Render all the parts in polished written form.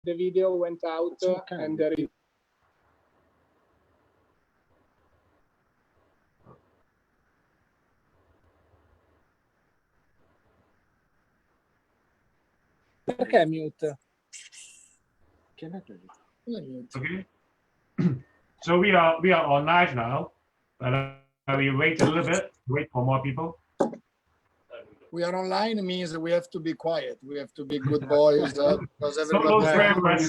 the video went out, and there is. Perché mute? Okay. So we are on live now. We wait a little bit. Wait for more people. We are online means we have to be quiet. We have to be good boys because everybody.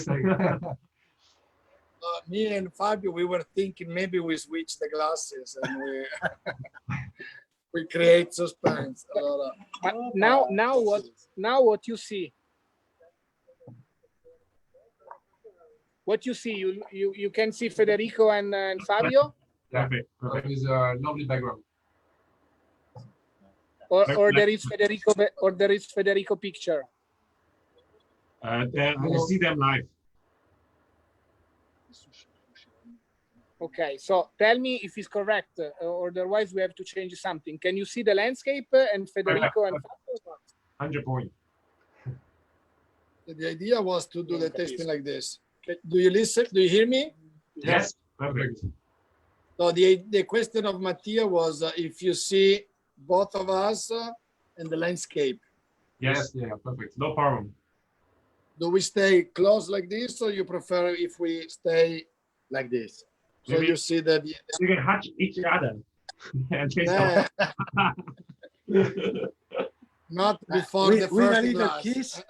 Me and Fabio, we were thinking maybe we switch the glasses and we we create suspense. Now what you see? What you see? You can see Federico and Fabio. Perfect. With a lovely background. Or there is Federico picture. I see them live. Okay, so tell me if it's correct, or otherwise we have to change something. Can you see the landscape and Federico and Fabio? 100 points. The idea was to do the tasting like this. Do you listen? Do you hear me? Yes, perfect. So the question of Mattia was if you see both of us and the landscape. Yes, yeah, perfect. No problem. Do we stay close like this, or you prefer if we stay like this? So Maybe you see that you can touch each other and taste not before the first glass. Kiss.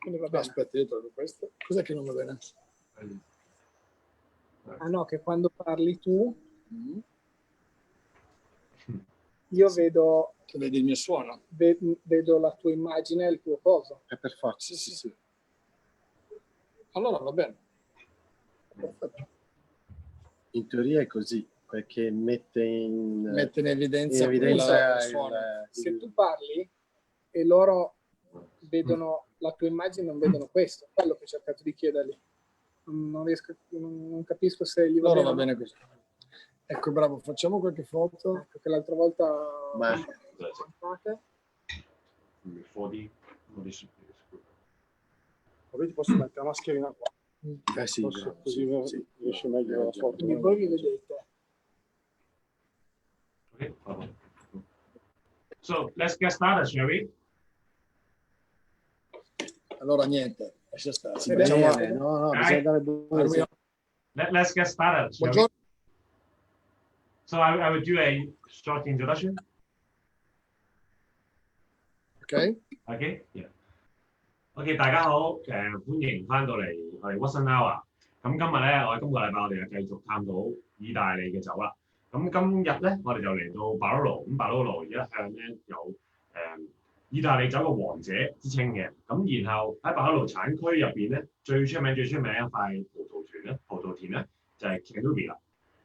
Vabbè, aspetta, io trovo questo. Cos'è che non va bene? Ah no, che quando parli tu, io vedo. Tu vedi il mio suono? Vedo la tua immagine e il tuo coso. È per forza. Sì. Allora va bene. Perfetto. In teoria è così, perché mette in evidenza il suono. Se tu parli e loro vedono la tua immagine, non vedono questo. Quello che ho cercato di chiedergli. Non capisco se gli va bene così. Ecco, bravo, facciamo qualche foto. Perché l'altra volta. Poi ti posso mettere la mascherina qua. Sì, così riesce meglio la foto. Quindi voi vi vedete. Okay. So let's get started, shall we? Allora niente, lascia stare. No, bisogna dare due. Let's get started. Buongiorno. So I will do a short introduction. Okay. Yeah. OK， 大家好，歡迎翻到嚟我哋 What's Now 啊。咁今日咧，今個禮拜我哋就繼續探討意大利嘅酒啦。咁今日咧，我哋就嚟到巴羅羅。咁巴羅羅一向咧有意大利酒嘅王者之稱嘅。咁然後喺巴羅羅產區入邊咧，最出名一塊葡萄田咧就係 Cannubi 啦。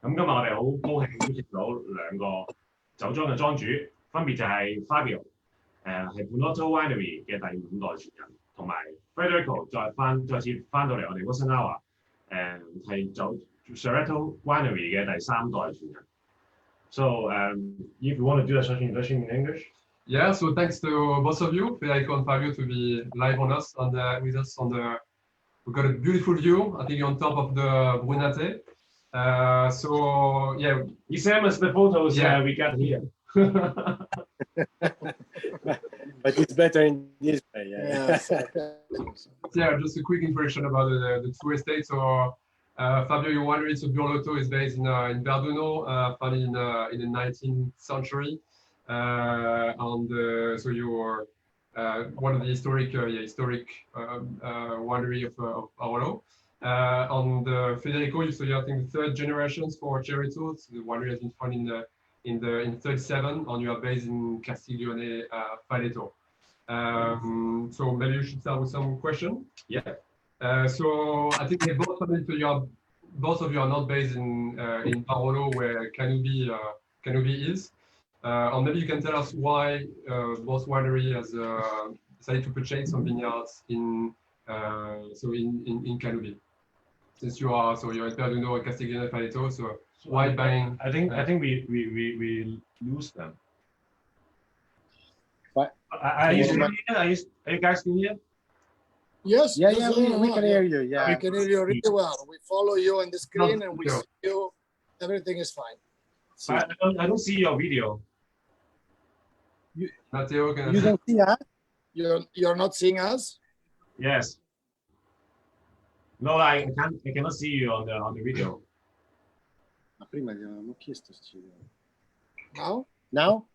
咁今日我哋好高興邀請到兩個酒莊嘅莊主，分別就係 Fabio， 係 Bonotto Winery 嘅第5代傳人，同埋 Federico 再次翻到嚟我哋 What's Now 係酒 Ceretto Winery 嘅第3代傳人。So if you want to do a short introduction in English. Yeah, so thanks to both of you, Federico and Fabio, to be live on us with us on the. We've got a beautiful view. I think you're on top of the Brunate. So yeah, the same as the photos we got here. But it's better in this way. Yeah, just a quick introduction about the two estates. So Fabio, your winery, so Burlotto, is based in Verduno, founded in the 19th century. So you're one of the historic winery of Barolo. On the Federico, so you're I think the third generations for Ceretto. So the winery has been founded in 37, and you are based in Castiglione Paleto. So maybe you should start with some question. Yeah. So I think both of you are not based in Barolo, where Cannubi is. And maybe you can tell us why both winery has decided to purchase some vineyards in Cannubi. Since you're in Verduno and Castiglione Paleto, so why buying? I think we lose them. Are you still here? Are you guys still here? Yes. Yeah, yes, we can hear you. Yeah. We can hear you really well. We follow you on the screen and we see you. Everything is fine. I don't see your video. Matteo, can I You say? don't see us? You're not seeing us? Yes. No, I cannot see you on the video. Ma prima gli avevamo chiesto se ci vediamo. Now? Now?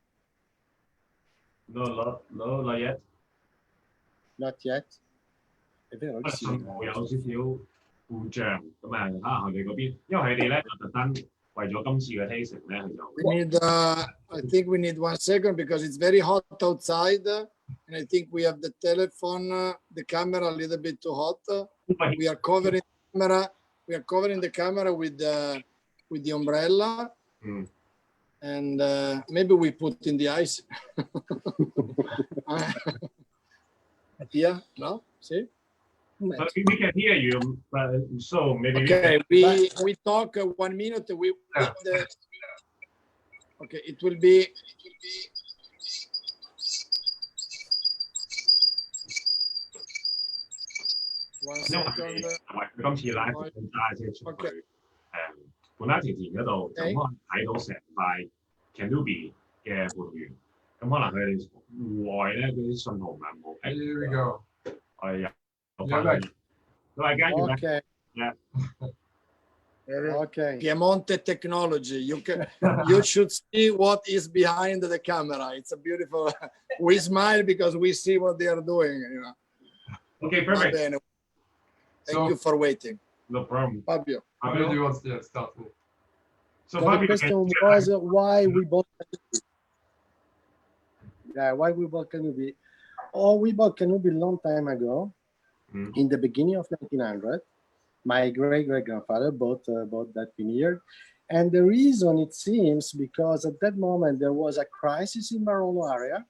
No, not yet. Not yet. È vero che 信 sì. 號有少少故障咁啊，可能佢哋嗰邊，因為佢哋咧就特登為咗今次嘅 tasting 咧，佢就 We need, I think we need 1 second because it's very hot outside. And I think we have the telephone, the camera a little bit too hot. We are covering the camera. We are covering the camera with the umbrella. Mm. And maybe we put in the ice. Yeah, no? See? But we can hear you, but so maybe Okay, we talk 1 minute. Okay, it will be. One 因為 second. 佢今次 live 咁揸車出去本拉田田嗰度，就可能睇到成塊 Cannubi 嘅葡萄園，咁可能佢哋戶外咧嗰啲信號唔係咁好。Here we go. 我哋又 You're 翻 back. 去，大家要 Okay. Yeah. Okay. Piemonte technology. You should see what is behind the camera. It's a beautiful. We smile because we see what they are doing. You know. Okay, perfect. Thank you for waiting. No problem. Fabio. Fabio, do you want to start? So So the Fabio, question was why we bought Cannubi. Yeah, why we bought Cannubi. Oh, we bought Cannubi a long time ago, in the beginning of 1900. My great-great-grandfather bought that vineyard. And the reason, it seems, because at that moment there was a crisis in Barolo area.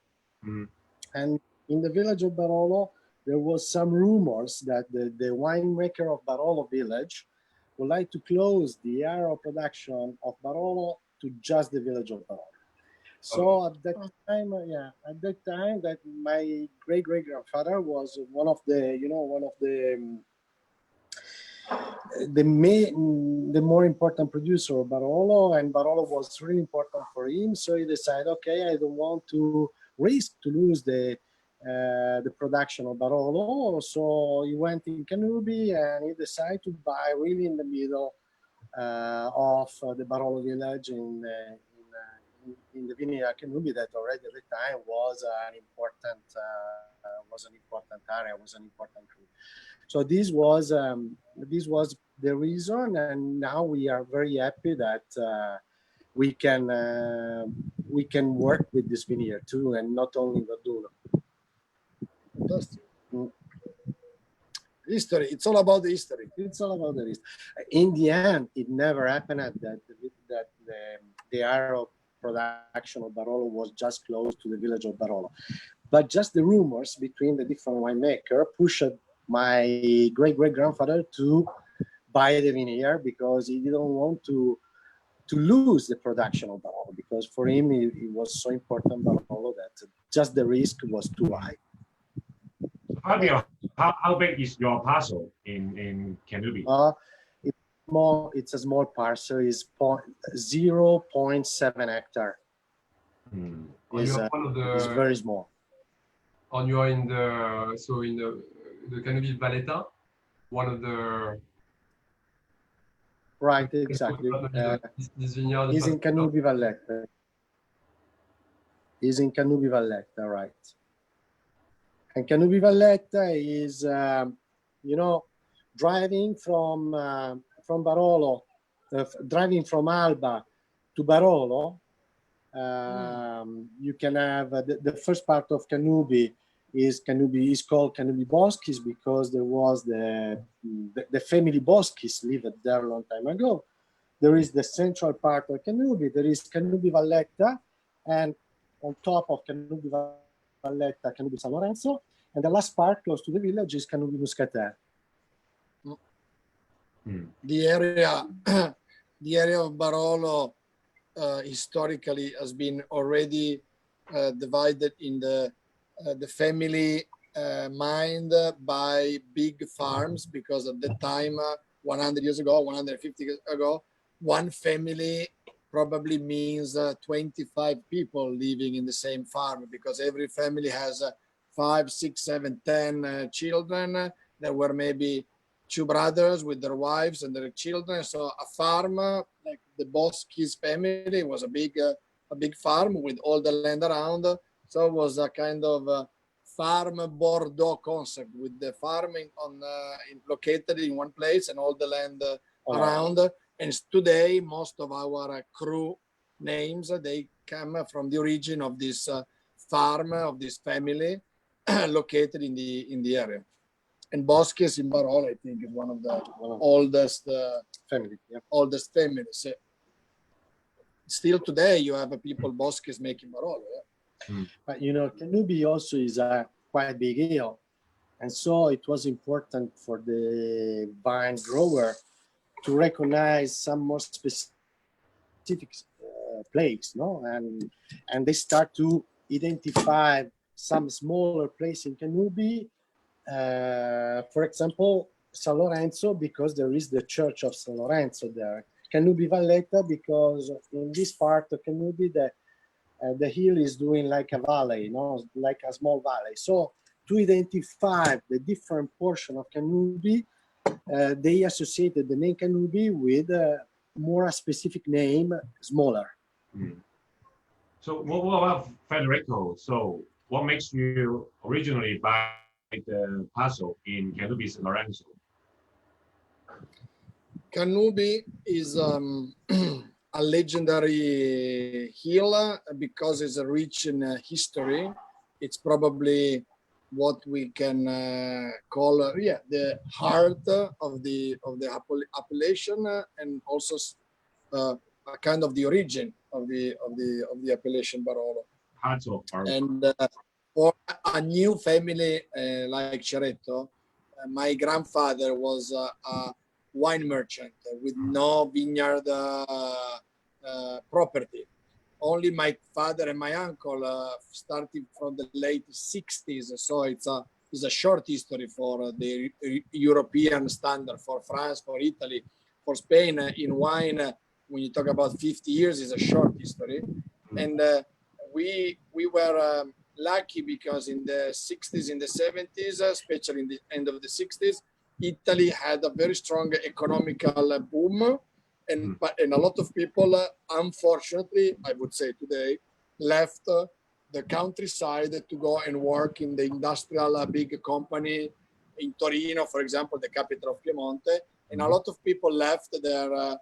And in the village of Barolo, there was some rumors that the winemaker of Barolo village would like to close the area of production of Barolo to just the village of Barolo. So at that time, that my great-great-grandfather was one of the more important producer of Barolo, and Barolo was really important for him. So he decided, okay, I don't want to risk to lose the production of Barolo. So he went in Cannubi and he decided to buy really in the middle of the Barolo village in the Vineyard Cannubi, that already at the time was an important area, was an important group. So this was the reason, and now we are very happy that we can work with this vineyard too, and not only in Verduno. Fantastic. History. It's all about the history. It's all about the history. In the end, it never happened that the area of production of Barolo was just close to the village of Barolo. But just the rumors between the different winemakers pushed my great-great-grandfather to buy the vineyard because he didn't want to lose the production of Barolo, because for him it was so important Barolo that just the risk was too high. Fabio, how big is your parcel in Cannubi? It's a small parcel. It's 0.7 hectare. It's very small. And you are in the Cannubi Valletta, one of the. Right, exactly. This vineyard is in Cannubi Valletta. Is in Cannubi Valletta, right? And Cannubi Valletta is, driving from Barolo, driving from Alba to Barolo. You can have the first part of Cannubi is called Cannubi Boschis because there was the family Boschis lived there a long time ago. There is the central part of Cannubi. There is Cannubi Valletta, and on top of Cannubi Valletta, Cannubi San Lorenzo, and the last part close to the village is Cannubi Muscatel. The area of Barolo historically has been already divided in the the family mind by big farms, because at that time, 100 years ago, 150 years ago, one family probably means 25 people living in the same farm, because every family has 5, 6, 7, 10 children. There were maybe 2 brothers with their wives and their children. So a farm, like the Boschis family, was a big farm with all the land around. So it was a kind of farm Bordeaux concept, with the farming located in one place and all the land around. And today, most of our crew names, they come from the origin of this farm, of this family located in the area. And Boschis in Barolo, I think, is one of the oldest oldest families. Still today, you have people Boschis making Barolo. Yeah? But Cannubi also is a quite big hill, and so it was important for the vine grower to recognize some more specific place, no? And they start to identify some smaller place in Cannubi. For example, San Lorenzo, because there is the Church of San Lorenzo there. Cannubi Valletta, because in this part of Cannubi, the hill is doing like a valley, like a small valley. So to identify the different portion of Cannubi, they associated the name Cannubi with more a specific name, smaller. So what about Federico? So what makes you originally buy the parcel in Cannubi San Lorenzo? Cannubi is a legendary hill because it's rich in history. It's probably what we can call the heart of the appellation, and also a kind of the origin of the appellation Barolo. And for a new family like Ceretto, my grandfather was a wine merchant with no vineyard property. Only my father and my uncle, starting from the late 60s. So it's a short history for the European standard, for France, for Italy, for Spain. In wine, when you talk about 50 years, is a short history. And we were lucky because in the 60s, in the 70s, especially in the end of the 60s, Italy had a very strong economical boom. And a lot of people, unfortunately, I would say today, left the countryside to go and work in the industrial big company in Torino, for example, the capital of Piemonte. And a lot of people left their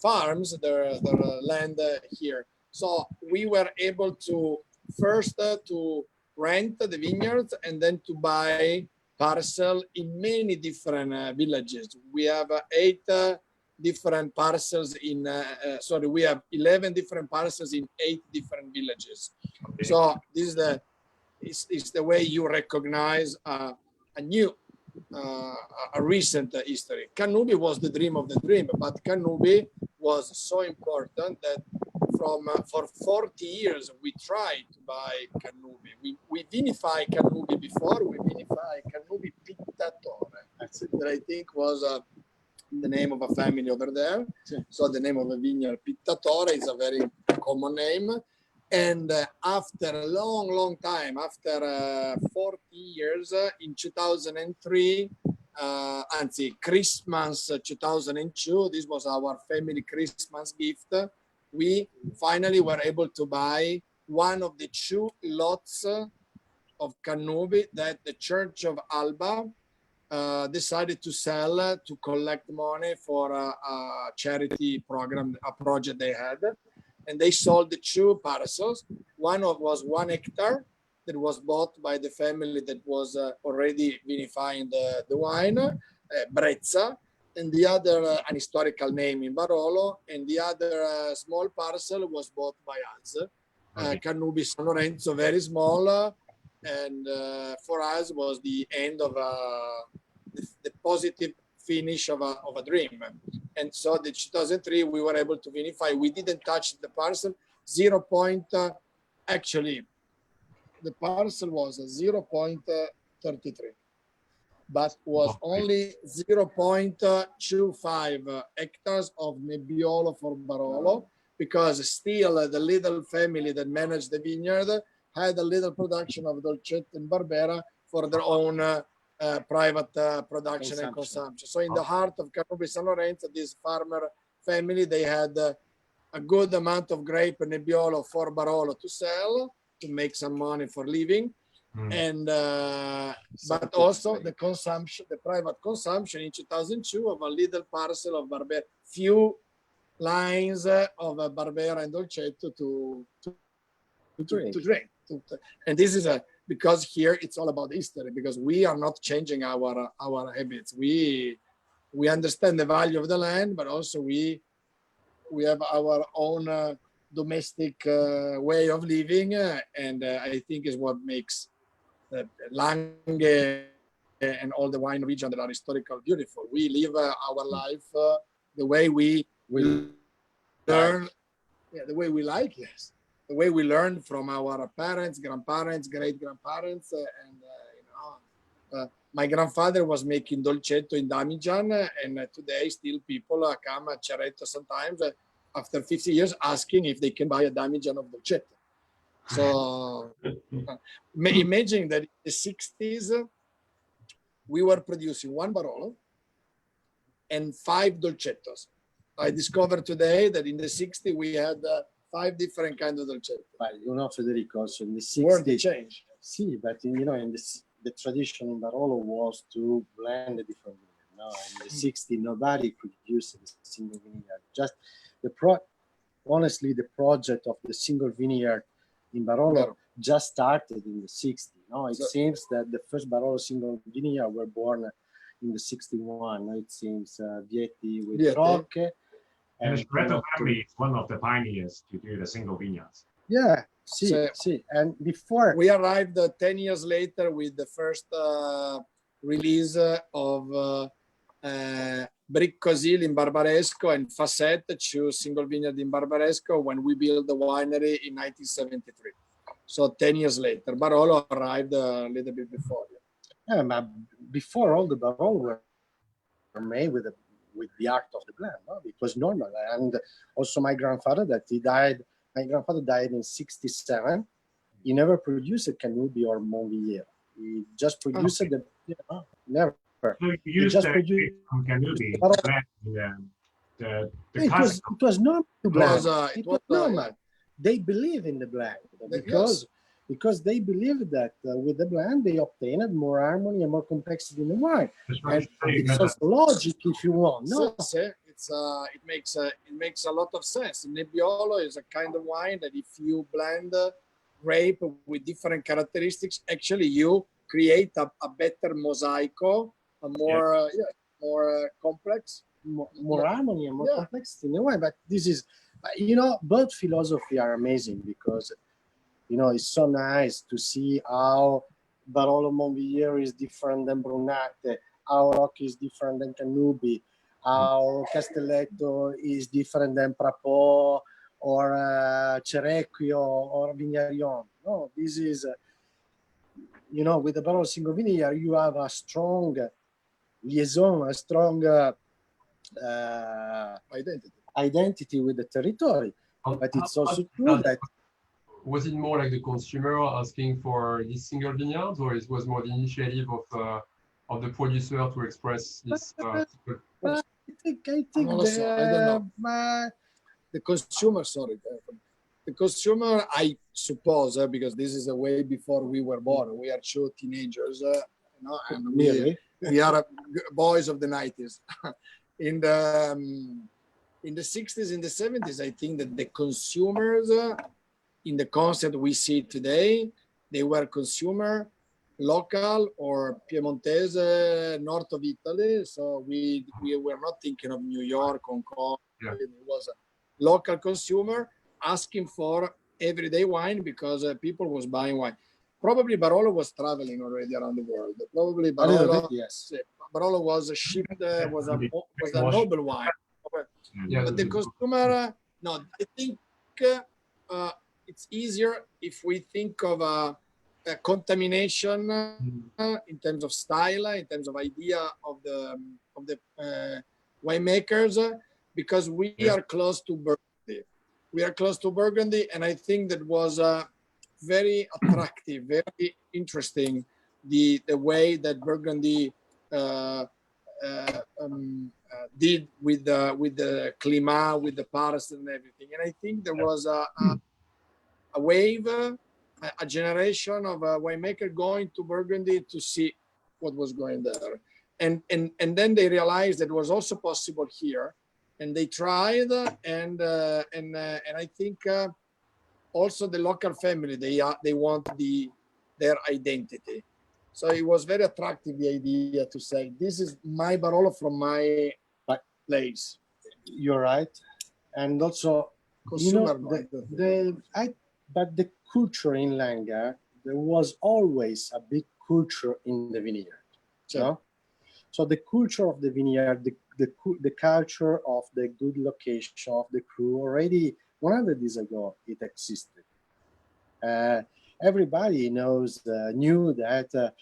farms, their land here. So we were able to first to rent the vineyards and then to buy parcel in many different villages. We have 8 different parcels in, we have 11 different parcels in 8 different villages. Okay. So this is the way you recognize a new, a recent history. Cannubi was the dream of the dream, but Cannubi was so important that for 40 years we tried to buy Cannubi. We vinify Cannubi before, we vinify Cannubi Pittatore. That I think was the name of a family over there. So the name of a vineyard, Pittatore, is a very common name. And after a long time, after 40 years, in 2003, Christmas 2002, this was our family Christmas gift. We finally were able to buy one of the 2 lots of Cannubi that the Church of Alba decided to sell to collect money for a charity program, a project they had. And they sold the 2 parcels. One was 1 hectare that was bought by the family that was already vinifying the wine, Brezza, and the other, an historical name in Barolo, and the other small parcel was bought by us. Cannubi San Lorenzo, very small, and for us was the end of the positive finish of a dream. And so the 2003 we were able to vinify. We didn't touch the parcel. 0. Actually the parcel was 0.33, but was only 0.25 hectares of Nebbiolo for Barolo, because still the little family that managed the vineyard had a little production of Dolcetto in Barbera for their own private production and consumption. So in the heart of Cannubi San Lorenzo, this farmer family, they had a good amount of grape and Nebbiolo for Barolo to sell, to make some money for living. And but also the consumption, the private consumption in 2002 of a little parcel of Barbera, few lines of Barbera and Dolcetto to drink. And this is because here it's all about history, because we are not changing our habits. We understand the value of the land, but also we have our own domestic way of living, and I think is what makes Langhe and all the wine region that are historical beautiful. We live our life the way we learn, the way we like, yes, the way we learned from our parents, grandparents, great-grandparents, and my grandfather was making Dolcetto in Damijan, and today still people come at Ceretto sometimes after 50 years asking if they can buy a Damijan of Dolcetto. So imagine that in the 60s, we were producing one Barolo and 5 Dolcettos. I discovered today that in the 60s, we had 5 different kinds of Dolcetto. But Federico, so in the 60s, World change. See, but in the tradition in Barolo was to blend the different vineyard. No, in the 60s, nobody produced a single vineyard. Just honestly, the project of the single vineyard in Barolo just started in the 60s. No, it seems that the first Barolo single vineyard were born in the 61. No, it seems Vietti with Rocche. And the Ceretto family is one of the pioneers to do the single vineyards. Yeah, see. And before we arrived 10 years later with the first release of Briccosil in Barbaresco and Facette, 2 single vineyard in Barbaresco, when we built the winery in 1973. So 10 years later, Barolo arrived a little bit before. Yeah, but before all the Barolo were made with the art of the blend. No? It was normal. And also my grandfather died in 67. He never produced a Cannubi or Monvilliers. He just produced never. So you used from Cannubi, it was normal to blend. It was normal. They believe in the blend because they believe that with the blend they obtained more harmony and more complexity in the wine. And it's also logic if you want. No, it makes a lot of sense. Nebbiolo is a kind of wine that if you blend grape with different characteristics, actually you create a better mosaico, a more complex, more harmony and more complexity in the wine. But this is, both philosophy are amazing because, it's so nice to see how Barolo Monvilliers is different than Brunate, how Rocche is different than Cannubi, how Castelletto is different than Prapò or Cerecchio or Vignarion. No, this is, with the Barolo single vineyard, you have a strong liaison, a strong identity with the territory. But it's also true that. Was it more like the consumer asking for these single vineyards, or it was more the initiative of the producer to express this? I think the consumer. Sorry, the consumer. I suppose because this is a way before we were born. We are 2 teenagers, and we are boys of the 90s. In the 60s, in the 70s, I think that the consumers. In the concept we see today, they were consumer, local or Piemontese, north of Italy. So we were not thinking of New York, Hong Kong. Yeah. It was a local consumer asking for everyday wine because people was buying wine. Probably Barolo was traveling already around the world. Probably Barolo, yes. Barolo was a shipped, was a noble wine. Yeah, but the consumer, no, I think. It's easier if we think of contamination in terms of style, in terms of idea of the winemakers, because we are close to Burgundy. We are close to Burgundy, and I think that was very attractive, very interesting, the way that Burgundy did with the climat, with the Paris and everything. And I think there was a wave, a generation of winemaker going to Burgundy to see what was going there. And then they realized that it was also possible here, and they tried, and I think also the local family, they want their identity. So it was very attractive, the idea to say, this is my Barolo from my place. You're right. And also, Consumer but the culture in Langa, there was always a big culture in the vineyard. Sure. No? So the culture of the vineyard, the culture of the good location of the crew, already 100 years ago, it existed. Everybody knew that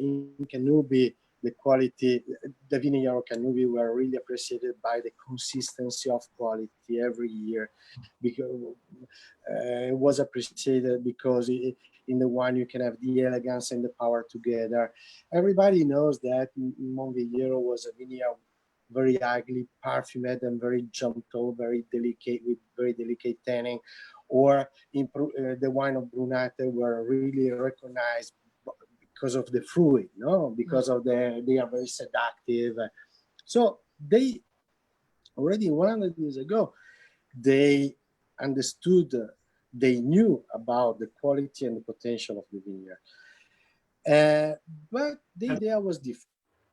in Cannubi, the quality, the vineyard of Cannubi were really appreciated by the consistency of quality every year, because it was appreciated because in the wine you can have the elegance and the power together. Everybody knows that Montvillero was a vineyard very ugly, perfumed and very gentle, very delicate, with very delicate tanning, or the wine of Brunate were really recognized because of the fruit, because of they are very seductive. So they already 100 years ago, they understood, they knew about the quality and the potential of the vineyard. But the idea was different.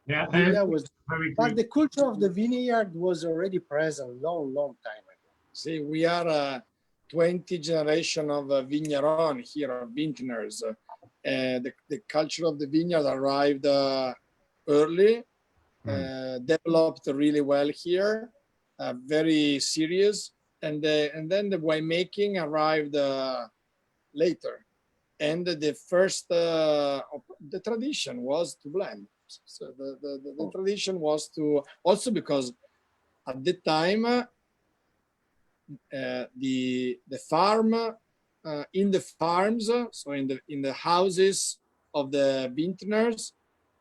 Yeah, the idea was, but the culture of the vineyard was already present long time ago. See, we are 20 generation of vigneron here, vintners. The culture of the vineyard arrived early, developed really well here, very serious, and then the winemaking arrived later. And the first, the tradition was to blend. So the tradition was to, also because at the time, the farm, in the farms, so in the houses of the vintners,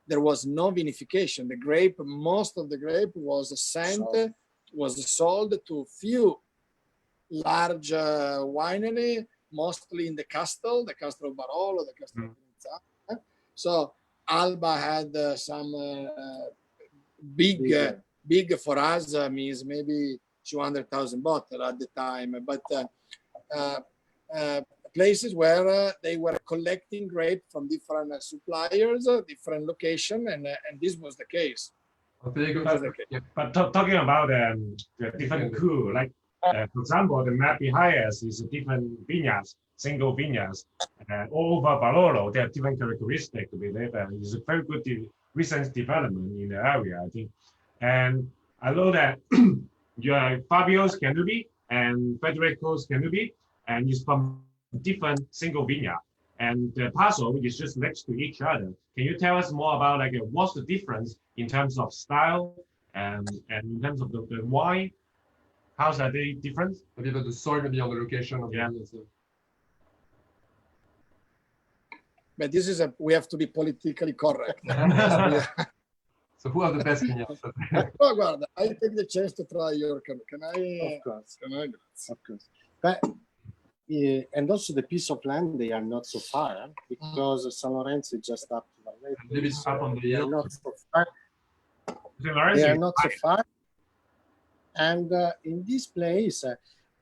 there was no vinification. The grape, most of the grape was sent, was sold to few large winery, mostly in the castle of Barolo, the castle of Vinizza. So Alba had some big for us means maybe 200,000 bottles at the time, but places where they were collecting grape from different suppliers, different location, and this was the case. But talking about the different crew, like for example, the map behind us is a different vineyards, single vineyards. All over Barolo, they have different characteristics. It's a very good recent development in the area, I think. And I know that you have Fabio's Cannubi and Federico's Cannubi, and it's from different single vineyard. And the parcel is just next to each other. Can you tell us more about what's the difference in terms of style and in terms of the wine? How's that different? Maybe about the soil, maybe on the location of the But this is we have to be politically correct. So who are the best vineyards? Oh, guarda, I take the chance to try your. Can I? Of course. Of course. But and also the piece of land, they are not so far, because San Lorenzo is just up to the lake. Maybe it's up on the hill. Not so far. They are not so far. And in this place,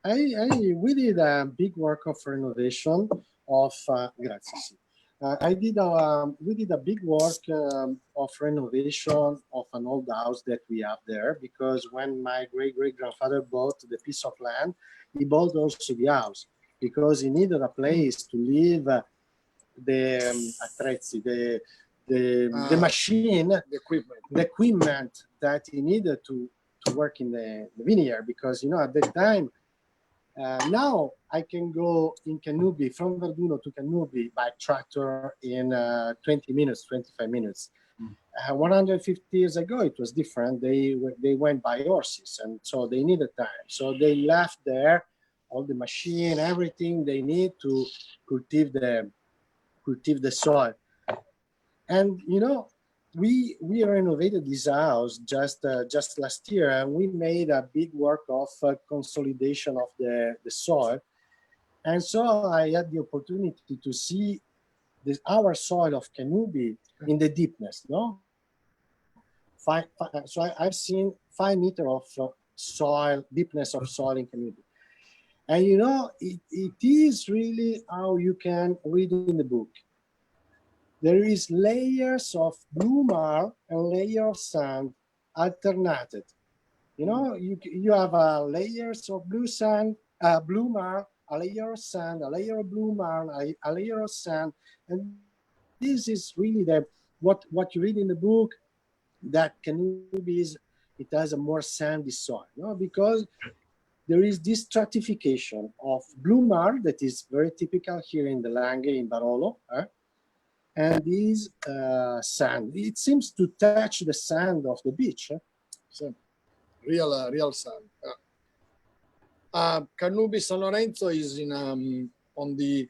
we did a big work of renovation of. Grazie. We did a big work of renovation of an old house that we have there, because when my great-great-grandfather bought the piece of land, he bought also the house, because he needed a place to leave the attrezzi, the machine, the equipment that he needed to work in the vineyard, because at that time Now I can go in Cannubi from Verduno to Cannubi by tractor in 20 minutes, 25 minutes. 150 years ago, it was different. They went by horses, and so they needed time. So they left there all the machine, everything they need to cultivate the soil. And you know, we renovated this house just last year, and we made a big work of consolidation of the soil. And so I had the opportunity to see our soil of Cannubi in the deepness, no? So I've seen 5 meters of soil, deepness of soil in Cannubi. And you know, it is really how you can read in the book. There is layers of blue marl and layer of sand alternated. You know, you have layers of blue marl, a layer of sand, a layer of blue marl, a layer of sand, and this is really what you read in the book. That Cannubi it has a more sandy soil, no? Because there is this stratification of blue marl that is very typical here in the Langhe in Barolo, and this sand. It seems to touch the sand of the beach. So, real sand. Cannubi San Lorenzo is in on the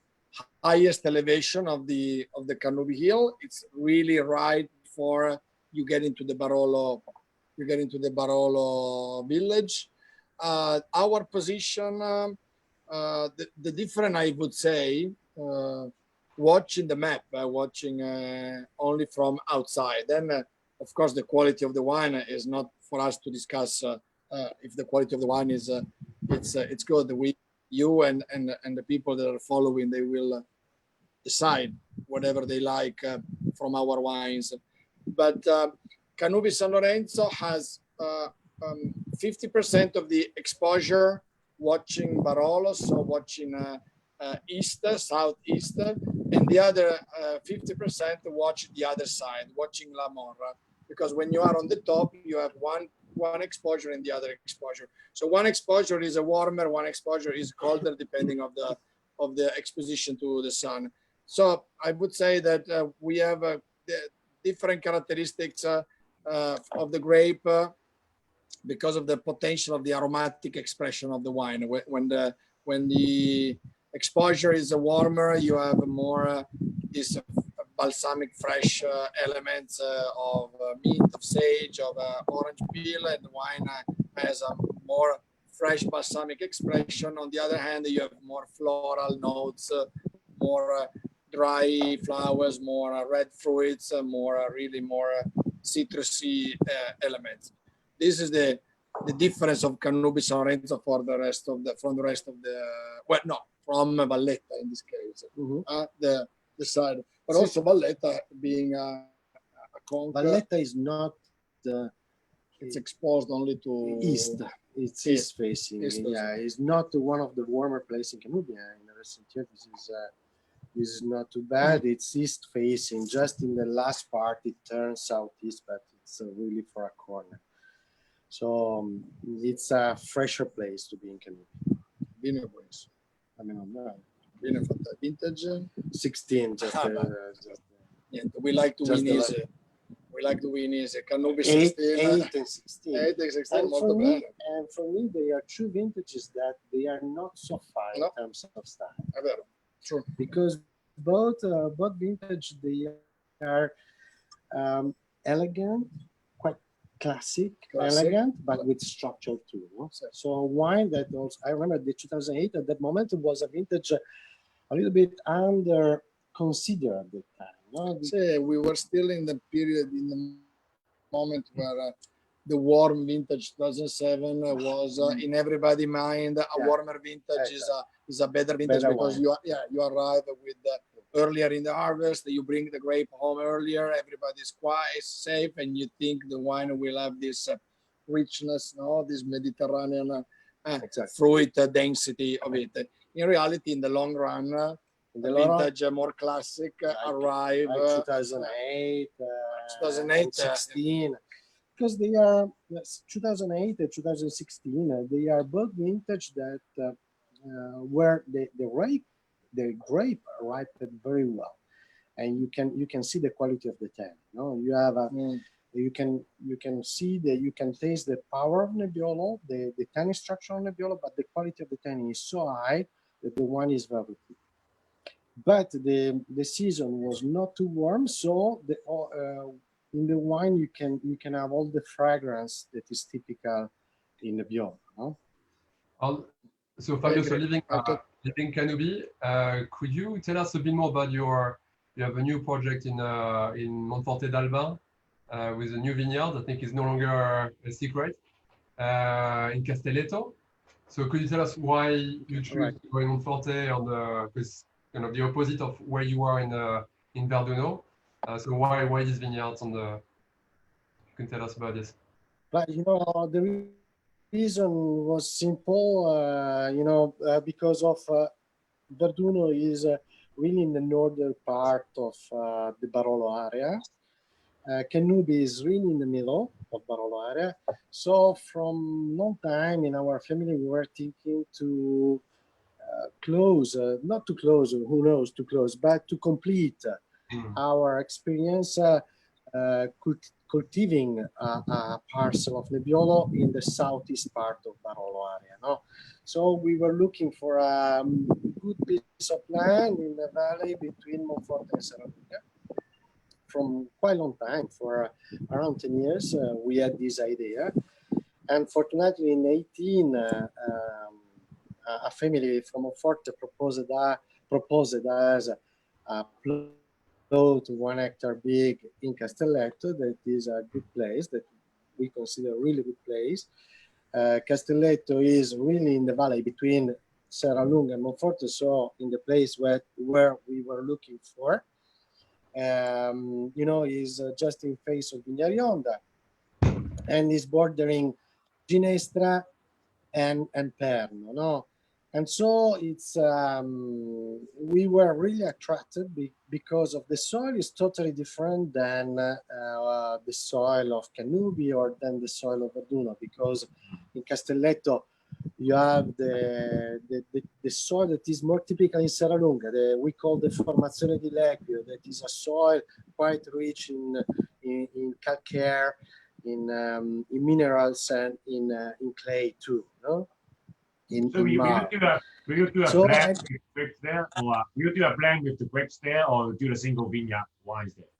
highest elevation of the Cannubi Hill. It's really right before you get into the Barolo. You get into the Barolo village. Our position, the different, I would say, watching the map, watching only from outside. Then, of course, the quality of the wine is not for us to discuss. If the quality of the wine is, it's good. You and the people that are following, they will decide whatever they like from our wines. But Cannubi San Lorenzo has 50% of the exposure watching Barolo, so watching east, southeast, and the other 50% watch the other side, watching La Morra. Because when you are on the top, you have one exposure and the other exposure. So one exposure is a warmer, one exposure is colder, depending of the exposition to the sun. So I would say that we have the different characteristics of the grape because of the potential of the aromatic expression of the wine. When the exposure is warmer, you have more this balsamic fresh elements of mint, of sage, of orange peel, and the wine has a more fresh balsamic expression. On the other hand, you have more floral notes, more dry flowers, more red fruits, really more citrusy elements. This is the difference of Cannubi San Lorenzo from the rest of from Valletta in this case, the side, but also Valletta being a conquer. Valletta is not it's exposed only to east. It's east facing. Yeah, it's not one of the warmer places in Cannubi. In the recent years, this is not too bad. It's east facing. Just in the last part, it turns southeast, but it's really for a corner. So it's a fresher place to be in Cannubi. Vino buono. I mean, no. Vino fatto vintage 16. We like to win easy. We like to win easy. Cannubi 16. 8 and 16. 8 and 16. And for me, they are two vintages that they are not so far in terms of style. È vero. True. Because both vintage, they are elegant, quite classic, elegant, but with structure too. No? So wine that also, I remember the 2008 at that moment, it was a vintage a little bit under considered at the time. No? We were still in the period, in the moment where the warm vintage 2007 was in everybody's mind. A warmer vintage is a better vintage because you arrive with earlier in the harvest. You bring the grape home earlier. Everybody's quite safe, and you think the wine will have this richness, this Mediterranean fruit density of it. In reality, in the long run, the vintage more classic arrive 2008, 2016. Because they are 2008 and 2016, they are both vintage that where the grape ripened very well, and you can see the quality of the tannin. No, you have a you can see that you can taste the power of Nebbiolo, the tannin structure of Nebbiolo, but the quality of the tannin is so high that the wine is velvety. But the season was not too warm, so in the wine you can have all the fragrance that is typical in Nebbiolo. No? So Fabio, so living Cannubi, could you tell us a bit more about you have a new project in Monforte d'Albin with a new vineyard. I think it's no longer a secret in Castelletto. So could you tell us why you choose to go in Monforte on because kind of the opposite of where you are in Verduno? So why these vineyards on the? You can tell us about this. But the reason was simple, because of Verduno is really in the northern part of the Barolo area. Cannubi is really in the middle of Barolo area. So from long time in our family, we were thinking to close, not to close, who knows, to close, but to complete our experience cultivating a parcel of Nebbiolo in the southeast part of Barolo area. No? So we were looking for a good piece of land in the valley between Monforte and Serralunga. From quite a long time, for around 10 years, we had this idea. And fortunately, in 18, a family from Monforte proposed us a plot 1 hectare big in Castelletto. That is a good place that we consider a really good place. Castelletto is really in the valley between Serralunga and Monforte, so in the place where we were looking for. Is just in face of Vignarionda and is bordering Ginestra and Perno, no? And so it's we were really attracted because of the soil is totally different than the soil of Cannubi or than the soil of Verduno, because in Castelletto you have the soil that is more typical in Serralunga. We call the Formazione di Lecchio, that is a soil quite rich in calcare, in minerals, and in clay too. No? So will you do a blend with grapes there, or will you do a blend with the grapes there, or do the single vineyard wines there?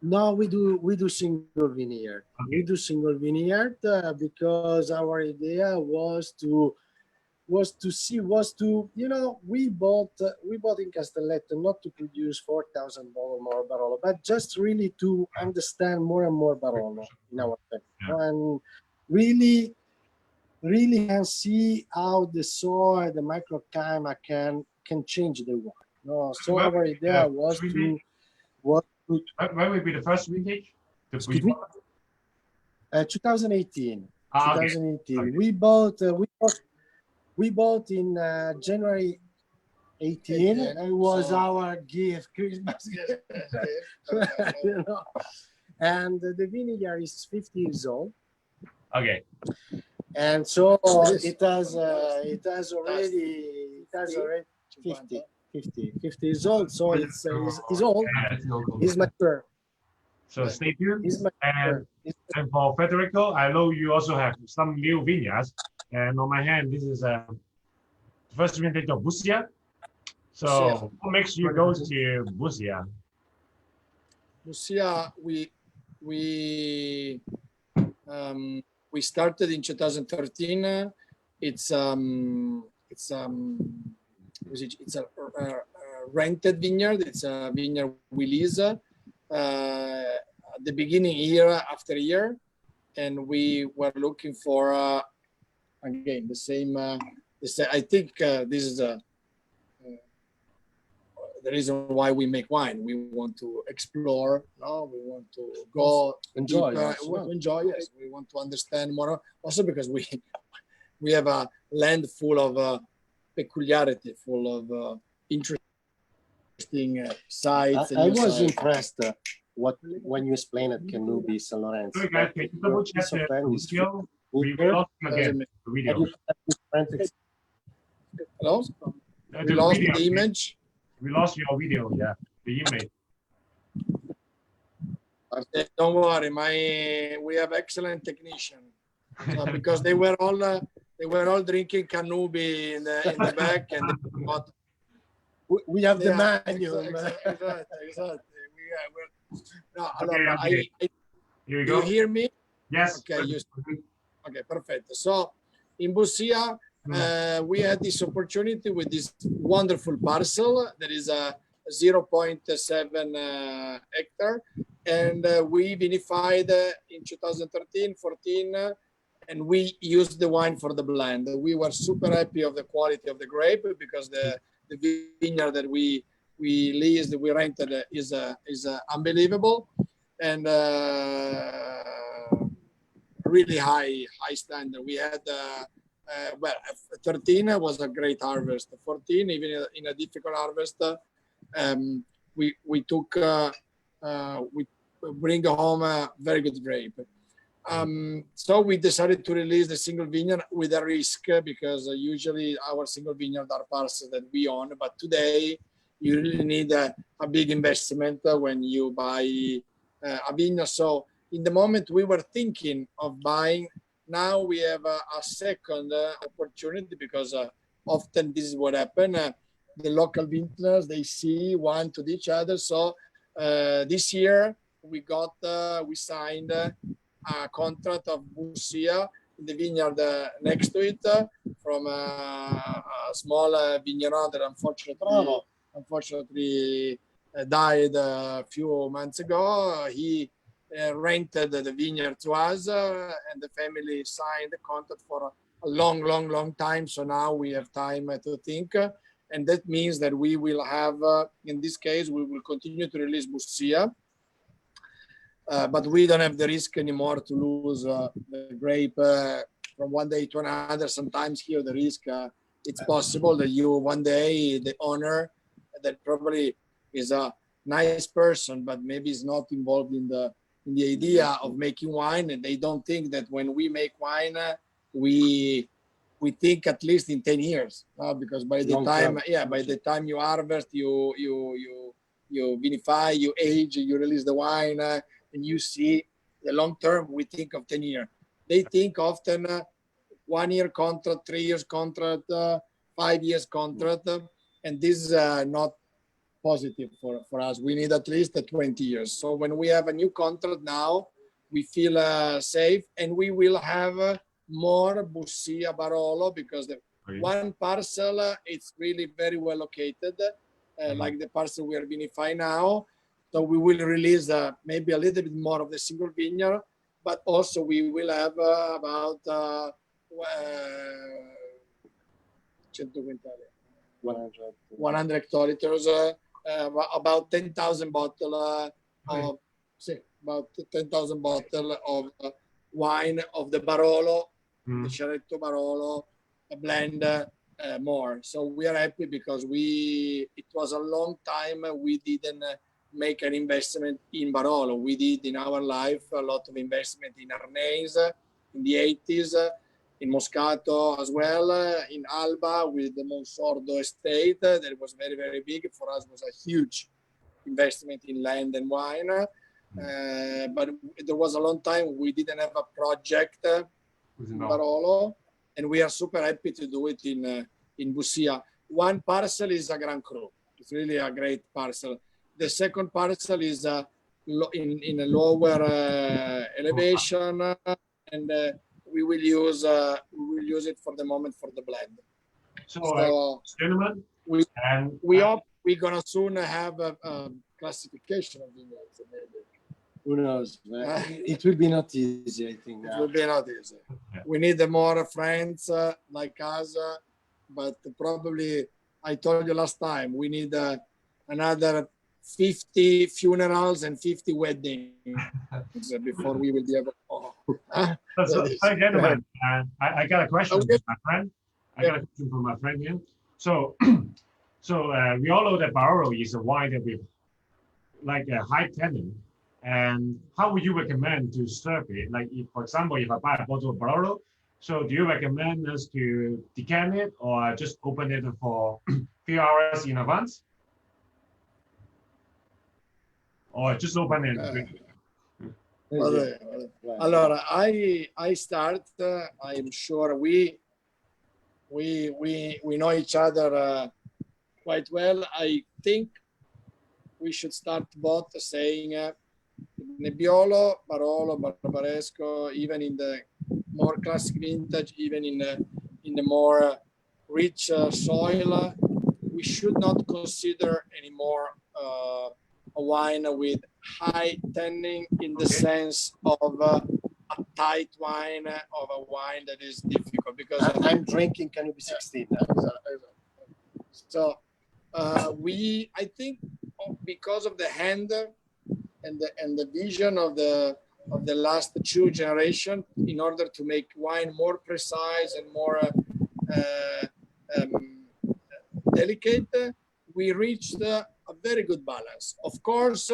No, we do single vineyard. Okay. We do single vineyard because our idea was to we bought in Castelletto not to produce 4,000 more Barolo, but just really to understand more and more Barolo in our family, and really can see how the soil, the microclimate can change the wine. No, so our idea was to when will be the first vintage? 2018. Okay. 2018. Okay. We bought in January 18. It was our gift, Christmas gift. And the vineyard is 50 years old. Okay. And so it has already 50 years old. So it's old. It's mature. So stay tuned. And for Federico, I know you also have some new vineyards. And on my hand, this is the first vintage of Bussia. So what makes you go to Bussia? Bussia, we started in 2013. It's a rented vineyard. It's a vineyard we lease at the beginning, year after year, and we were looking for again the same. I think this is the reason why we make wine. We want to explore. No, we want to go enjoy. Enjoy. Yes, we want to understand more. Also because we have a land full of peculiarity, full of interesting sites. I was impressed when you explained at Cannubi San Lorenzo. Sorry guys, can you double check the video? We will also again the video. Hello? We The lost video. the image. We lost your video. Yeah, the image. Don't worry, we have excellent technician. Because they were all drinking Cannubi in the back, and We have the manual. Exactly. No, Okay, allora, okay. Here we do go. you hear me? Yes. Okay, okay, perfect. So in Bussia, we had this opportunity with this wonderful parcel that is a 0.7 hectare, and we vinified in 2013, 14, and we used the wine for the blend. We were super happy of the quality of the grape because the vineyard that we leased, we rented is unbelievable, and really high standard. We had 13 was a great harvest. 14, even in a difficult harvest, we took we bring home a very good grape. So we decided to release the single vineyard with a risk because usually our single vineyard are parcels that we own, but today you really need a big investment when you buy a vineyard. So in the moment we were thinking of buying, now we have a second opportunity because often this is what happens. The local vintners, they see one to each other. So this year we signed a contract of Bussia in the vineyard next to it from a small vigneron that unfortunately died a few months ago. He rented the vineyard to us, and the family signed the contract for a long time. So now we have time to think, and that means that we will have, in this case, we will continue to release Bussia, but we don't have the risk anymore to lose the grape from one day to another. Sometimes here the risk, it's possible that you one day the owner that probably is a nice person, but maybe is not involved in the idea of making wine, and they don't think that when we make wine, we think at least in 10 years, because by the time, by the time you harvest, you vinify, you age, you release the wine, and you see the long term, we think of 10 years. They think often 1 year contract, 3 years contract, 5 years contract, and this is not positive for us. We need at least 20 years. So when we have a new contract now, we feel safe, and we will have more Bussia Barolo because the one parcel it's really very well located, like the parcel we are vinifying now. So we will release maybe a little bit more of the single vineyard, but also we will have about 100 hectoliters, about 10,000 bottles about 10,000 bottles of wine of the Barolo, the Ceretto Barolo, a blend more. So we are happy because it was a long time we didn't make an investment in Barolo. We did in our life a lot of investment in Arneis in the 80s, in Moscato as well, in Alba with the Monsordo estate that was very, very big. For us, was a huge investment in land and wine. But there was a long time we didn't have a project in Barolo, and we are super happy to do it in Bussia. One parcel is a Grand Cru. It's really a great parcel. The second parcel is in a lower elevation, and we will use it for the moment for the blend. So gentlemen, we hope we're gonna soon have a classification of vineyards. Who knows? It will be not easy, I think. It will be not easy. We need more friends like us, but probably I told you last time we need another 50 funerals and 50 weddings before we will be able to. So, gentlemen, I got a question from my friend. I got a question from my friend here. So, we all know that Barolo is a wine that we like a high tannin. And how would you recommend to serve it? Like, if, for example, if I buy a bottle of Barolo, So do you recommend us to decant it or just open it for few hours in advance? Or just open it? Allora, I start. I'm sure we know each other quite well. I think we should start both saying Nebbiolo, Barolo, Barbaresco, even in the more classic vintage, even in the more rich soil, we should not consider anymore a wine with high tanning in the sense of a tight wine, of a wine that is difficult. Because I'm drinking Cannubi 16 now. So I think because of the hand and the vision of the last two generations, in order to make wine more precise and more delicate, we reached a very good balance. Of course,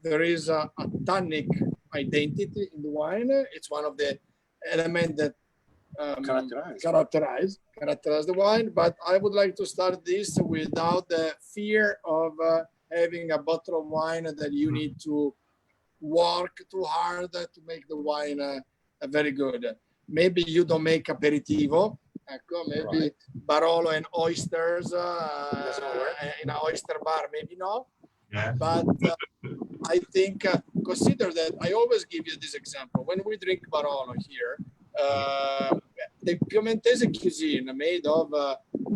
there is a tannic identity in the wine. It's one of the elements that characterize the wine. But I would like to start this without the fear of having a bottle of wine that you need to work too hard to make the wine very good. Maybe you don't make aperitivo. Maybe Barolo and oysters in an oyster bar, maybe not. Yeah. But I think, consider that I always give you this example. When we drink Barolo here, the Piemontese cuisine made of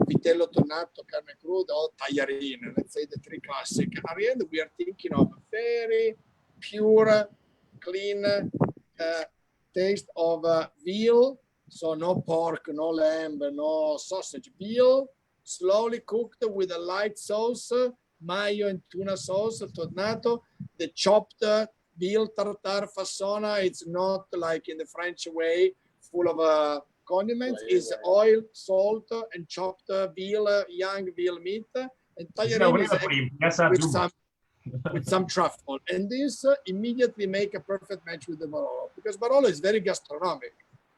vitello tonnato, carne cruda, or tagliarine, let's say the three classic. At the end, we are thinking of very pure, clean taste of veal. So no pork, no lamb, no sausage. Veal, slowly cooked with a light sauce, mayo and tuna sauce, tonnato. The chopped veal tartare fassona, it's not like in the French way, full of condiments. It's oil, salt, and chopped veal, young veal meat. And tagliarine with some truffle. And this immediately make a perfect match with the Barolo, because Barolo is very gastronomic.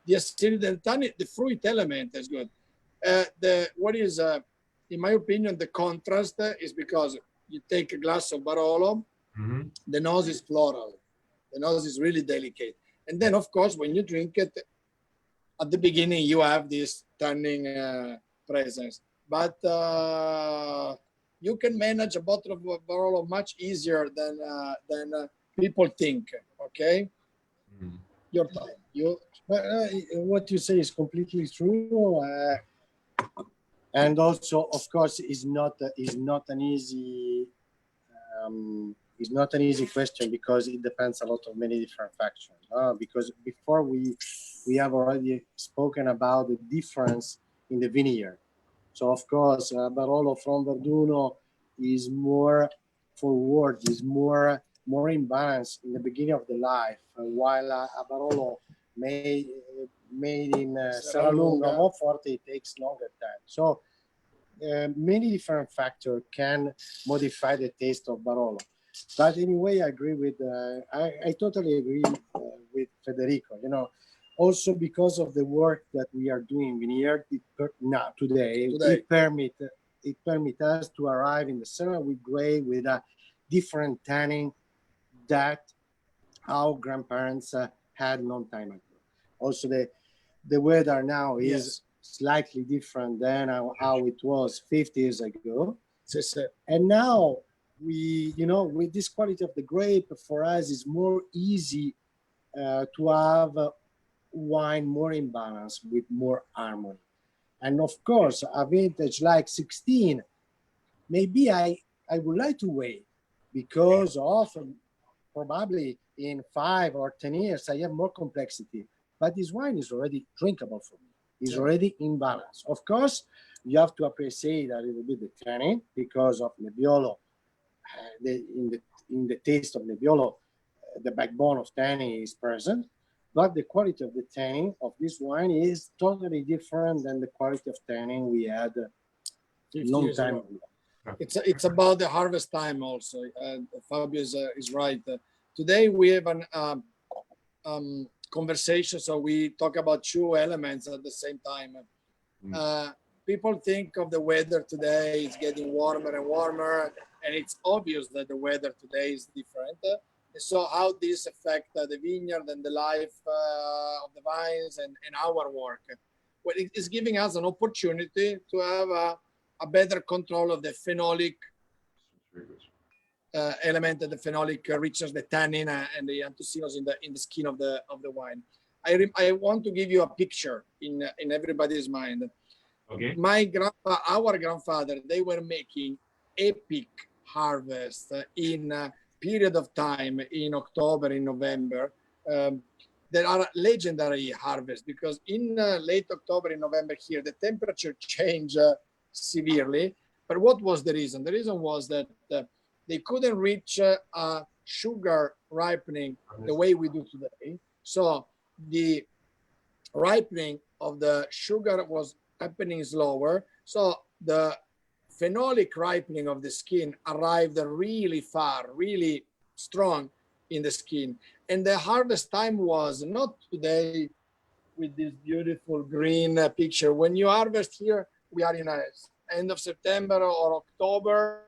The acidity and tannin, the fruit element is good. In my opinion, the contrast is because you take a glass of Barolo, the nose is floral, the nose is really delicate. And then, of course, when you drink it, at the beginning, you have this tannin presence. But you can manage a bottle of Barolo much easier than people think, okay? Your time. What you say is completely true, and also, of course, is not an easy question, because it depends a lot of many different factors. Because before we have already spoken about the difference in the vineyard. So of course, Barolo from Verduno is more forward, is more in balance in the beginning of the life, while a Barolo made in Serralunga, Monforte, it takes longer time. So many different factors can modify the taste of Barolo. But anyway, I agree with, I totally agree with Federico. Also because of the work that we are doing in Vineyard today. It permits us to arrive in the ceramide grade with a different tanning that our grandparents had long time ago. Also, the weather now is slightly different than how it was 50 years ago. And now with this quality of the grape, for us, it's more easy to have wine more in balance with more harmony. And of course, a vintage like 16, maybe I would like to wait, because often, probably in 5 or 10 years, I have more complexity. But this wine is already drinkable for me. It's already in balance. Of course, you have to appreciate a little bit the tannin, because of Nebbiolo. In the taste of Nebbiolo, the backbone of tannin is present. But the quality of the tannin of this wine is totally different than the quality of tannin we had a long time ago. It's about the harvest time also. Fabio is right. Today we have conversation. So we talk about two elements at the same time. People think of the weather today, it's getting warmer and warmer, and it's obvious that the weather today is different. So how this affects the vineyard and the life of the vines and our work? Well, it is giving us an opportunity to have a better control of the phenolic element, the phenolic richness, the tannin and the anthocyanins in the skin of the wine. I want to give you a picture in everybody's mind. Okay. Our grandfather, they were making epic harvest in a period of time in October, in November. There are legendary harvests because in late October, in November here, the temperature changed severely. But what was the reason? The reason was that they couldn't reach sugar ripening the way we do today. So the ripening of the sugar was happening slower. So the phenolic ripening of the skin arrived really far, really strong in the skin. And the harvest time was not today with this beautiful green picture. When you harvest here, we are in end of September or October,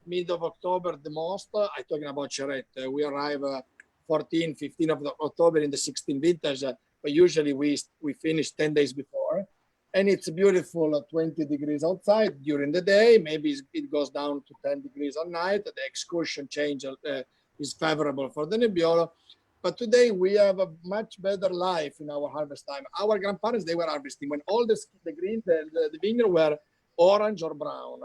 mid of October the most. I'm talking about Charette. We arrive 14, 15 of October in the 16 vintage, but usually we finish 10 days before. And it's beautiful 20 degrees outside during the day. Maybe it goes down to 10 degrees at night. The excursion change is favorable for the Nebbiolo. But today we have a much better life in our harvest time. Our grandparents, they were harvesting when all the vineyard were orange or brown.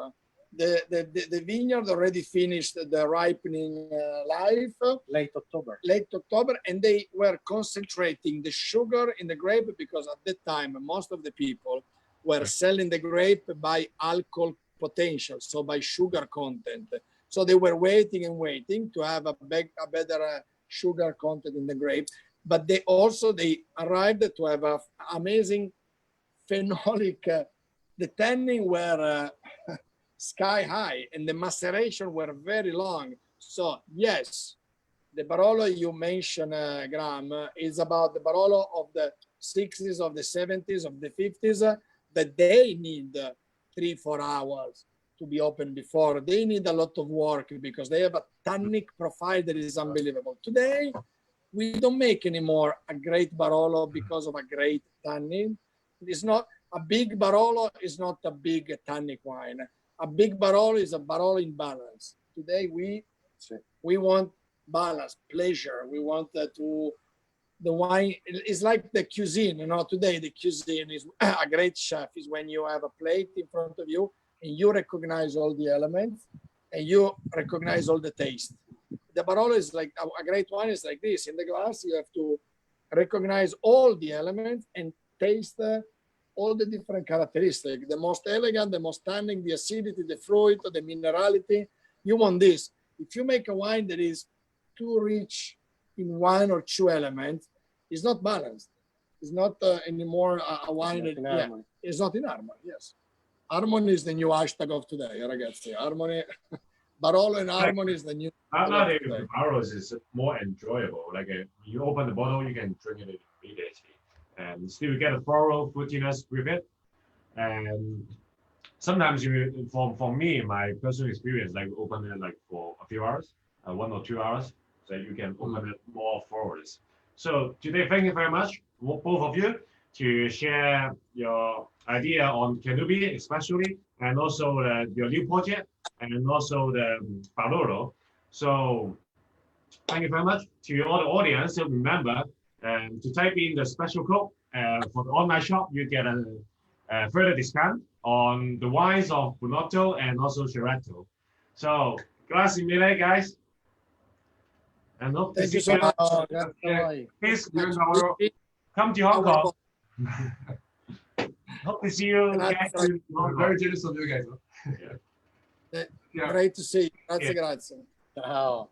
The vineyard already finished the ripening life. Late October. And they were concentrating the sugar in the grape because at that time, most of the people were selling the grape by alcohol potential, so by sugar content. So they were waiting and waiting to have a better sugar content in the grape. But they arrived to have an amazing phenolic, the tannin were sky high and the maceration were very long. So yes, the Barolo you mentioned, Graham, is about the Barolo of the 60s, of the 70s, of the 50s, that they need 3-4 hours to be open before. They need a lot of work because they have a tannic profile that is unbelievable. Today, we don't make anymore a great Barolo because of a great tannin. It's not a big Barolo is not a big tannic wine. A big Barolo is a Barolo in balance. Today we want balance, pleasure. We want the wine is like the cuisine. Today the cuisine is a great chef is when you have a plate in front of you and you recognize all the elements and you recognize all the taste. The Barolo is like a great wine is like this. In the glass, you have to recognize all the elements and taste all the different characteristics. The most elegant, the most tannic, the acidity, the fruit, the minerality. You want this. If you make a wine that is too rich in one or two elements, it's not balanced. It's not anymore a wine that it's not in harmony. Yes. Harmony is the new hashtag of today, ragazzi. Harmony. Barolo and harmony is the new. Nowadays, the Barolos is more enjoyable. Like you open the bottle, you can drink it immediately. And still get a floral fruitiness with it. And sometimes for me, my personal experience, like open it like for a few hours, 1 or 2 hours, so you can open it more florals. So today, thank you very much, both of you, to share your idea on Cannubi, especially, and also your new project, and also the Barolo. So thank you very much to all the audience. So remember, to type in the special code for the online shop, you get a further discount on the wines of Brunotto and also Chiretto. So, grazie mille, guys. And hope to see so much. Please come to Hong Kong. Hope to see you guys. I'm very jealous of you guys. Great to see you. Grazie. Ciao.